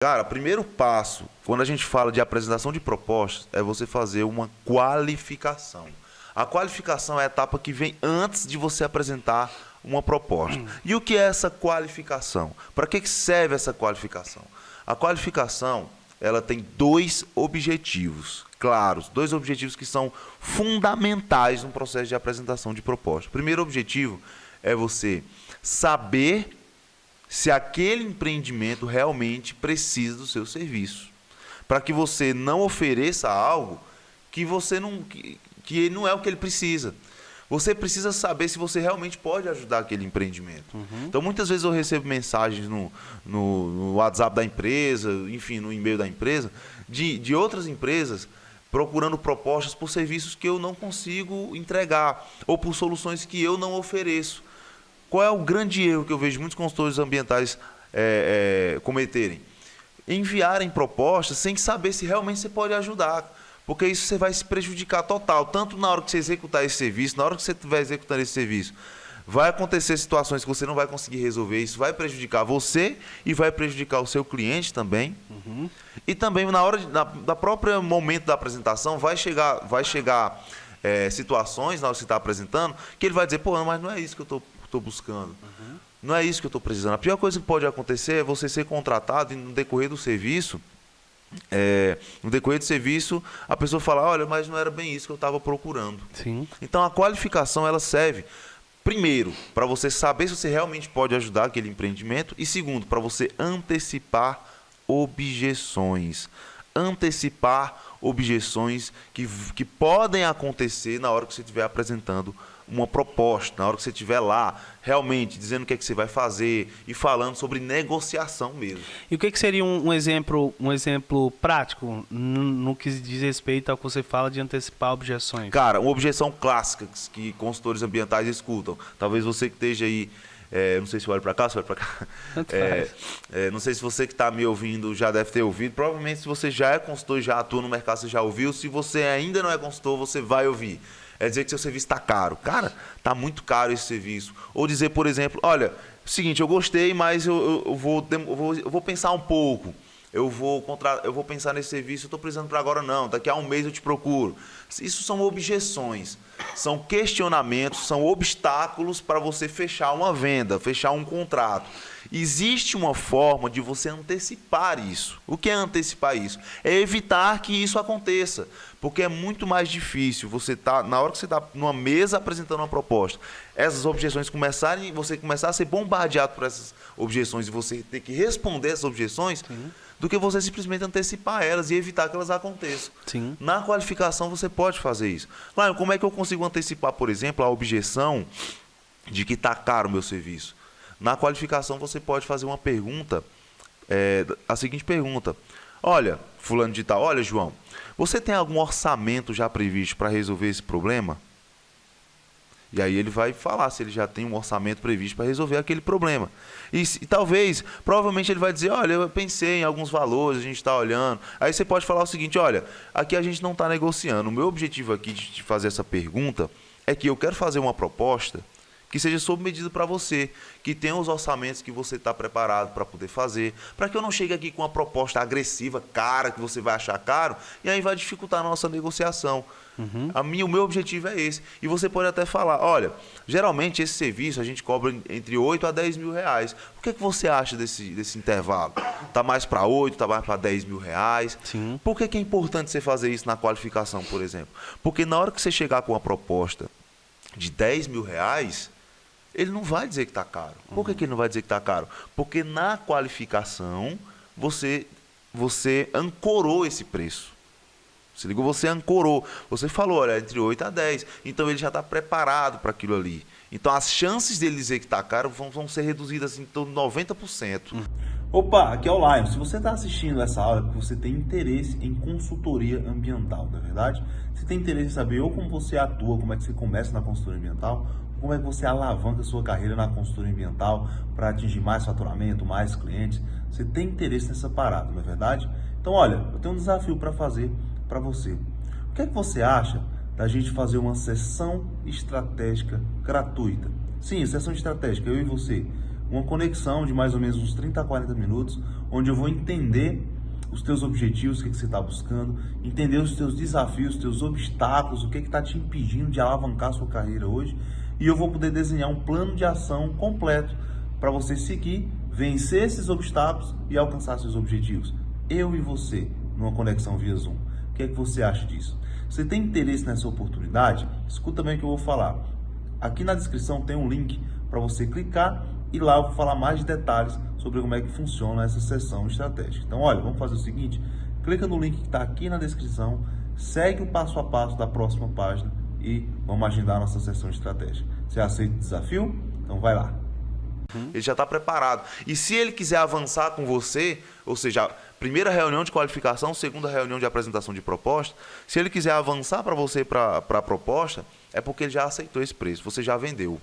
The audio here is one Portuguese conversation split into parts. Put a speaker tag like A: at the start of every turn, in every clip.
A: Cara, primeiro passo, quando a gente fala de apresentação de propostas, é você fazer uma qualificação. A qualificação é a etapa que vem antes de você apresentar uma proposta. E o que é essa qualificação? Para que serve essa qualificação? A qualificação, ela tem dois objetivos claros, dois objetivos que são fundamentais no processo de apresentação de proposta. O primeiro objetivo é você saber se aquele empreendimento realmente precisa do seu serviço, para que você não ofereça algo que você não que não é o que ele precisa. Você precisa saber se você realmente pode ajudar aquele empreendimento. Então, muitas vezes eu recebo mensagens no WhatsApp da empresa, enfim, no e-mail da empresa, de outras empresas procurando propostas por serviços que eu não consigo entregar ou por soluções que eu não ofereço. Qual é o grande erro que eu vejo muitos consultores ambientais cometerem? Enviarem propostas sem saber se realmente você pode ajudar. Porque isso você vai se prejudicar total. Tanto na hora que você executar esse serviço, na hora que você estiver executando esse serviço, vai acontecer situações que você não vai conseguir resolver. Isso vai prejudicar você e vai prejudicar o seu cliente também. E também na hora da própria momento da apresentação, vai chegar situações na hora que você está apresentando, que ele vai dizer, pô, mas não é isso que eu estou buscando. Não é isso que eu estou precisando. A pior coisa que pode acontecer é você ser contratado e no decorrer do serviço, a pessoa fala, olha, mas não era bem isso que eu estava procurando.
B: Sim.
A: Então a qualificação ela serve, primeiro, para você saber se você realmente pode ajudar aquele empreendimento e segundo, para você antecipar objeções. Antecipar objeções que podem acontecer na hora que você estiver apresentando uma proposta, na hora que você estiver lá, realmente dizendo o que é que você vai fazer e falando sobre negociação mesmo.
B: E o que seria um exemplo prático no que diz respeito ao que você fala de antecipar objeções?
A: Cara, uma objeção clássica que consultores ambientais escutam. Talvez você que esteja aí, não sei se olha para cá, se olha para cá. Não sei se você que está me ouvindo já deve ter ouvido. Provavelmente se você já é consultor e já atua no mercado, você já ouviu. Se você ainda não é consultor, você vai ouvir. É dizer que seu serviço está caro. Cara, está muito caro esse serviço. Ou dizer, por exemplo, olha, seguinte, eu gostei, mas eu vou pensar um pouco. Eu vou pensar nesse serviço, eu estou precisando para agora não, daqui a um mês eu te procuro. Isso são objeções, são questionamentos, são obstáculos para você fechar uma venda, fechar um contrato. Existe uma forma de você antecipar isso. O que é antecipar isso? É evitar que isso aconteça, porque é muito mais difícil você na hora que você está numa mesa apresentando uma proposta, essas objeções você começar a ser bombardeado por essas objeções e você ter que responder essas objeções, do que você simplesmente antecipar elas e evitar que elas aconteçam.
B: Sim.
A: Na qualificação você pode fazer isso. Claro, como é que eu consigo antecipar, por exemplo, a objeção de que está caro o meu serviço? Na qualificação você pode fazer uma pergunta, a seguinte pergunta: olha, fulano de tal, olha, João, você tem algum orçamento já previsto para resolver esse problema? E aí ele vai falar se ele já tem um orçamento previsto para resolver aquele problema. E provavelmente ele vai dizer, olha, eu pensei em alguns valores, a gente está olhando. Aí você pode falar o seguinte, olha, aqui a gente não está negociando. O meu objetivo aqui de te fazer essa pergunta é que eu quero fazer uma proposta que seja sob medida para você, que tenha os orçamentos que você está preparado para poder fazer, para que eu não chegue aqui com uma proposta agressiva, cara, que você vai achar caro, e aí vai dificultar a nossa negociação. O meu objetivo é esse. E você pode até falar, olha, geralmente esse serviço a gente cobra entre 8 a 10 mil reais. O que você acha desse intervalo? Está mais para 8, está mais para 10 mil reais?
B: Sim.
A: Por que é importante você fazer isso na qualificação, por exemplo? Porque na hora que você chegar com uma proposta de 10 mil reais, ele não vai dizer que está caro. Por que ele não vai dizer que está caro? Porque na qualificação você ancorou esse preço. Se ligou? Você ancorou. Você falou, olha, entre 8 a 10. Então ele já está preparado para aquilo ali. Então as chances dele dizer que está caro vão ser reduzidas em torno de 90%.
C: Opa, aqui é o Lion. Se você está assistindo essa aula é porque você tem interesse em consultoria ambiental, não é verdade? Você tem interesse em saber ou como você atua, como é que você começa na consultoria ambiental, como é que você alavanca a sua carreira na consultoria ambiental para atingir mais faturamento, mais clientes. Você tem interesse nessa parada, não é verdade? Então, olha, eu tenho um desafio para fazer para você. O que é que você acha da gente fazer uma sessão estratégica gratuita? Sim, sessão estratégica, eu e você. Uma conexão de mais ou menos uns 30 a 40 minutos, onde eu vou entender os teus objetivos, o que você está buscando, entender os teus desafios, os teus obstáculos, o que está te impedindo de alavancar a sua carreira hoje, e eu vou poder desenhar um plano de ação completo para você seguir, vencer esses obstáculos e alcançar seus objetivos. Eu e você, numa conexão via Zoom. O que é que você acha disso? Você tem interesse nessa oportunidade? Escuta bem o que eu vou falar. Aqui na descrição tem um link para você clicar e lá eu vou falar mais de detalhes sobre como é que funciona essa sessão estratégica. Então, olha, vamos fazer o seguinte, clica no link que está aqui na descrição, segue o passo a passo da próxima página e vamos agendar a nossa sessão estratégica. Você aceita o desafio? Então vai lá.
A: Ele já está preparado. E se ele quiser avançar com você, ou seja, primeira reunião de qualificação, segunda reunião de apresentação de proposta, se ele quiser avançar para você para a proposta, é porque ele já aceitou esse preço, você já vendeu.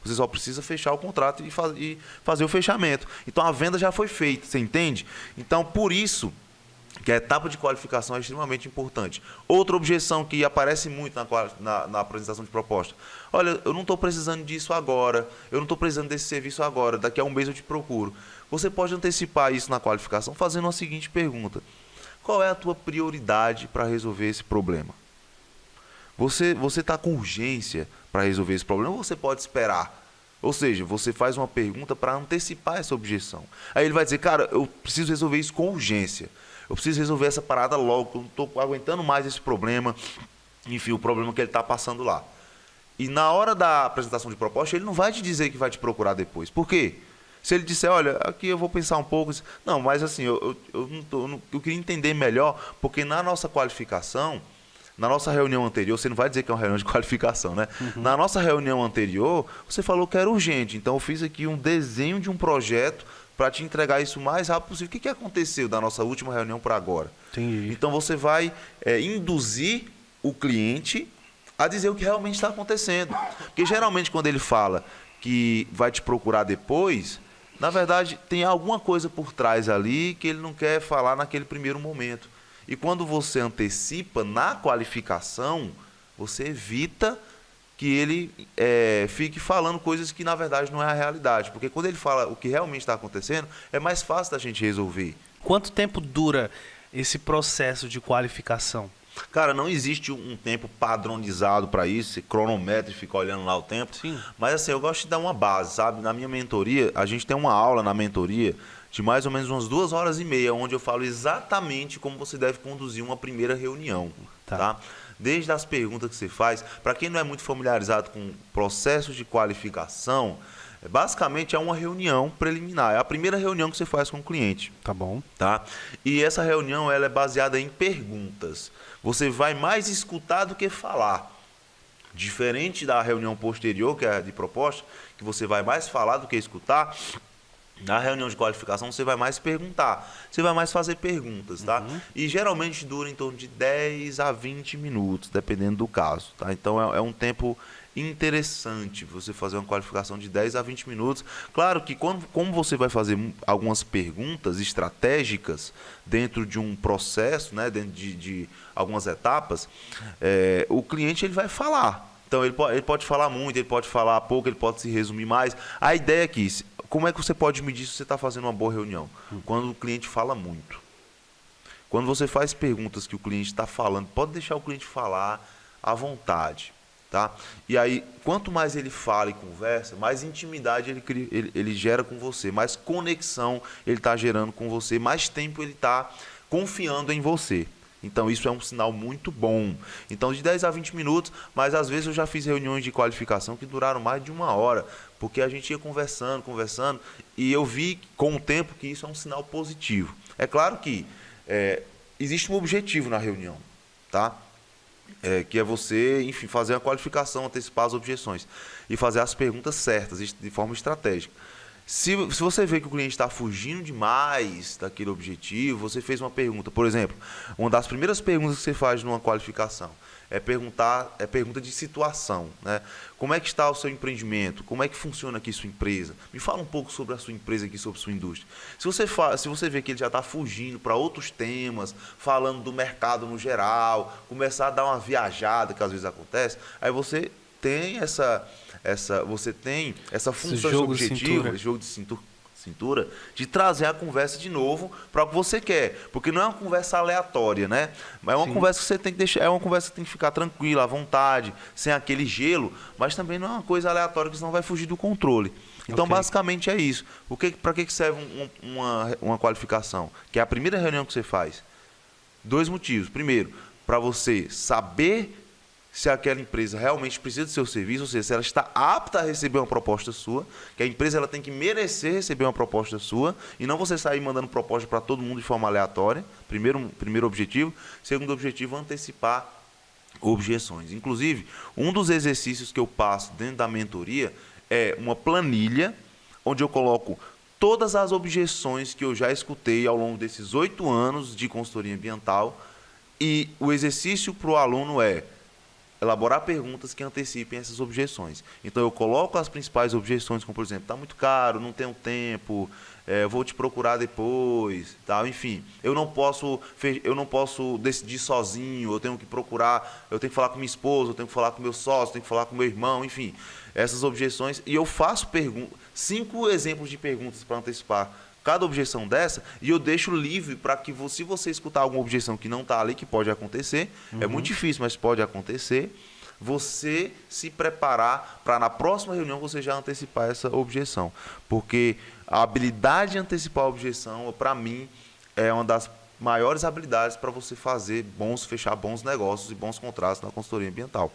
A: Você só precisa fechar o contrato e fazer o fechamento. Então a venda já foi feita, você entende? Então por isso que a etapa de qualificação é extremamente importante. Outra objeção que aparece muito na apresentação de proposta. Olha, eu não estou precisando disso agora, eu não estou precisando desse serviço agora, daqui a um mês eu te procuro. Você pode antecipar isso na qualificação fazendo a seguinte pergunta. Qual é a tua prioridade para resolver esse problema? Você está com urgência para resolver esse problema ou você pode esperar? Ou seja, você faz uma pergunta para antecipar essa objeção. Aí ele vai dizer, cara, eu preciso resolver isso com urgência. Eu preciso resolver essa parada logo, eu não estou aguentando mais esse problema, enfim, o problema que ele está passando lá. E na hora da apresentação de proposta, ele não vai te dizer que vai te procurar depois. Por quê? Se ele disser, olha, aqui eu vou pensar um pouco, não, mas assim, eu queria entender melhor, porque na nossa qualificação, na nossa reunião anterior, você não vai dizer que é uma reunião de qualificação, né? Uhum. Na nossa reunião anterior, você falou que era urgente, então eu fiz aqui um desenho de um projeto para te entregar isso o mais rápido possível. O que aconteceu da nossa última reunião para agora?
B: Entendi.
A: Então você vai induzir o cliente a dizer o que realmente está acontecendo. Porque geralmente quando ele fala que vai te procurar depois, na verdade tem alguma coisa por trás ali que ele não quer falar naquele primeiro momento. E quando você antecipa na qualificação, você evita que ele fique falando coisas que na verdade não é a realidade. Porque quando ele fala o que realmente está acontecendo, é mais fácil da gente resolver.
B: Quanto tempo dura esse processo de qualificação?
A: Cara, não existe um tempo padronizado para isso, você cronometra e fica olhando lá o tempo.
B: Sim.
A: Mas assim, eu gosto de dar uma base, sabe? Na minha mentoria, a gente tem uma aula na mentoria de mais ou menos umas 2h30, onde eu falo exatamente como você deve conduzir uma primeira reunião, tá? Desde as perguntas que você faz. Para quem não é muito familiarizado com o processo de qualificação, basicamente é uma reunião preliminar. É a primeira reunião que você faz com o cliente.
B: Tá bom.
A: Tá? E essa reunião ela é baseada em perguntas. Você vai mais escutar do que falar. Diferente da reunião posterior, que é de proposta, que você vai mais falar do que escutar. Na reunião de qualificação você vai mais perguntar, você vai mais fazer perguntas, tá? Uhum. E geralmente dura em torno de 10 a 20 minutos, dependendo do caso, tá? Então é um tempo interessante você fazer uma qualificação de 10 a 20 minutos. Claro que como você vai fazer algumas perguntas estratégicas dentro de um processo, né? Dentro de algumas etapas, o cliente ele vai falar. Então ele pode falar muito, ele pode falar pouco, ele pode se resumir mais. A ideia é que como é que você pode medir se você está fazendo uma boa reunião? Quando o cliente fala muito. Quando você faz perguntas que o cliente está falando, pode deixar o cliente falar à vontade. Tá? E aí, quanto mais ele fala e conversa, mais intimidade ele gera com você, mais conexão ele está gerando com você, mais tempo ele está confiando em você. Então isso é um sinal muito bom. Então de 10 a 20 minutos, mas às vezes eu já fiz reuniões de qualificação que duraram mais de 1 hora, porque a gente ia conversando, e eu vi com o tempo que isso é um sinal positivo. É claro que existe um objetivo na reunião, tá? Que é você, enfim, fazer a qualificação, antecipar as objeções e fazer as perguntas certas, de forma estratégica. Se você vê que o cliente está fugindo demais daquele objetivo, você fez uma pergunta. Por exemplo, uma das primeiras perguntas que você faz numa qualificação é pergunta de situação, né? Como é que está o seu empreendimento? Como é que funciona aqui sua empresa? Me fala um pouco sobre a sua empresa aqui, sobre a sua indústria. Se você vê que ele já está fugindo para outros temas, falando do mercado no geral, começar a dar uma viajada, que às vezes acontece, aí você tem essa função, esse objetivo, esse jogo de cintura, de trazer a conversa de novo para o que você quer, porque não é uma conversa aleatória, né? Mas é uma conversa que você tem que deixar, é uma conversa que tem que ficar tranquila, à vontade, sem aquele gelo, mas também não é uma coisa aleatória que senão vai fugir do controle. Então, basicamente é isso. Para que serve uma qualificação? Que é a primeira reunião que você faz. 2 motivos. Primeiro, para você saber se aquela empresa realmente precisa do seu serviço, ou seja, se ela está apta a receber uma proposta sua, que a empresa ela tem que merecer receber uma proposta sua, e não você sair mandando proposta para todo mundo de forma aleatória. Primeiro objetivo. Segundo objetivo, antecipar objeções. Inclusive, um dos exercícios que eu passo dentro da mentoria é uma planilha onde eu coloco todas as objeções que eu já escutei ao longo desses 8 anos de consultoria ambiental, e o exercício para o aluno é elaborar perguntas que antecipem essas objeções. Então, eu coloco as principais objeções, como, por exemplo, está muito caro, não tenho tempo, vou te procurar depois, tal. Enfim, eu não posso decidir sozinho, eu tenho que procurar, eu tenho que falar com minha esposa, eu tenho que falar com meu sócio, eu tenho que falar com meu irmão, enfim, essas objeções. E eu faço 5 exemplos de perguntas para antecipar cada objeção dessa, e eu deixo livre para que, se você escutar alguma objeção que não está ali, que pode acontecer, é muito difícil, mas pode acontecer, você se preparar para na próxima reunião você já antecipar essa objeção. Porque a habilidade de antecipar a objeção, para mim, é uma das maiores habilidades para você fechar bons negócios e bons contratos na consultoria ambiental.